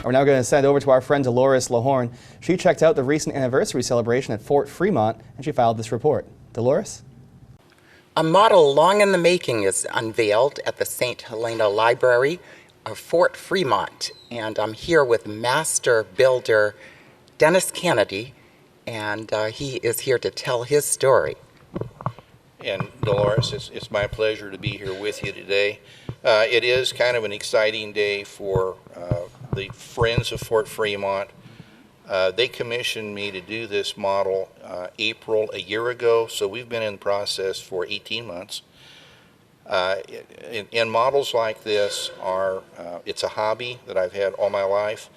We're now going to send over to our friend Dolores Lahorn. She checked out the recent anniversary celebration at Fort Fremont, and she filed this report. Dolores? A model long in the making is unveiled at the St. Helena Library of Fort Fremont, and I'm here with master builder Dennis Kennedy, and he is here to tell his story. And Dolores, it's my pleasure to be here with you today. It is kind of an exciting day for the Friends of Fort Fremont. They commissioned me to do this model April a year ago, so we've been in the process for 18 months. And models like this are, it's a hobby that I've had all my life.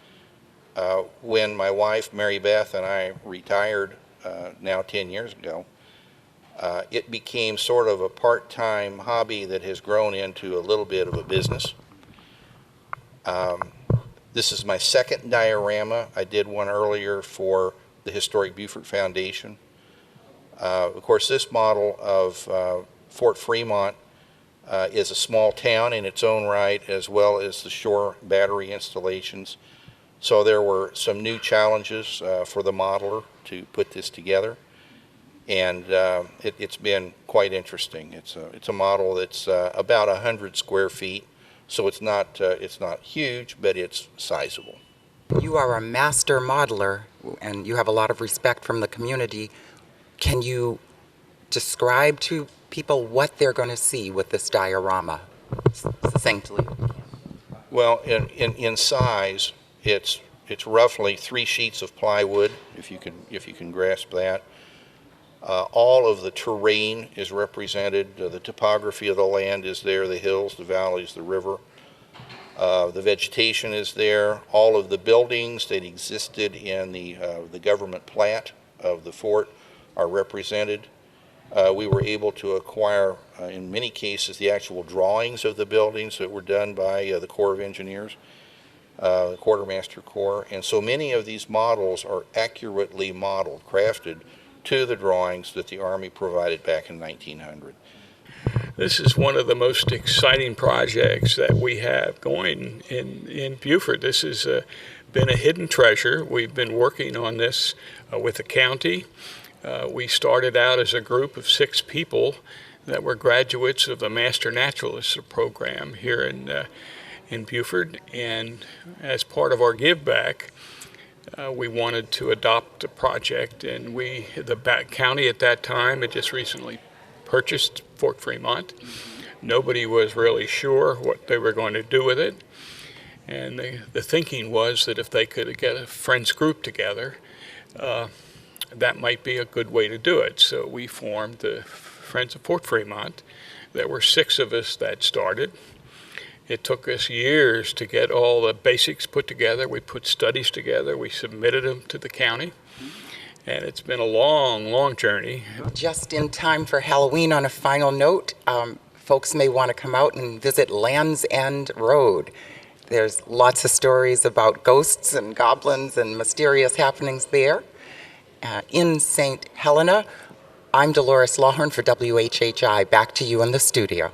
When my wife, Mary Beth, and I retired now 10 years ago, it became sort of a part-time hobby that has grown into a little bit of a business. This is my second diorama. I did one earlier for the Historic Beaufort Foundation. Of course, this model of Fort Fremont is a small town in its own right, as well as the shore battery installations. So there were some new challenges for the modeler to put this together. And it's been quite interesting. It's a model that's about 100 square feet, so it's not huge, but it's sizable. You are a master modeler, and you have a lot of respect from the community. Can you describe to people what they're going to see with this diorama, succinctly? Well, in size, it's roughly 3 sheets of plywood, if you can grasp that. All of the terrain is represented. The topography of the land is there, the hills, the valleys, the river. The vegetation is there. All of the buildings that existed in the government plat of the fort are represented. We were able to acquire, in many cases, the actual drawings of the buildings that were done by the Corps of Engineers, the Quartermaster Corps. And so many of these models are accurately modeled, crafted to the drawings that the Army provided back in 1900. This is one of the most exciting projects that we have going in Beaufort. This has been a hidden treasure. We've been working on this with the county. We started out as a group of 6 people that were graduates of the Master Naturalist program here in Beaufort, and as part of our give back, we wanted to adopt a project, and the county at that time had just recently purchased Fort Fremont. Nobody was really sure what they were going to do with it, and the thinking was that if they could get a friends group together, that might be a good way to do it. So we formed the Friends of Fort Fremont. There were 6 of us that started. It took us years to get all the basics put together. We put studies together. We submitted them to the county. And it's been a long, long journey. Just in time for Halloween, on a final note, folks may want to come out and visit Land's End Road. There's lots of stories about ghosts and goblins and mysterious happenings there. In St. Helena, I'm Dolores Lahorn for WHHI. Back to you in the studio.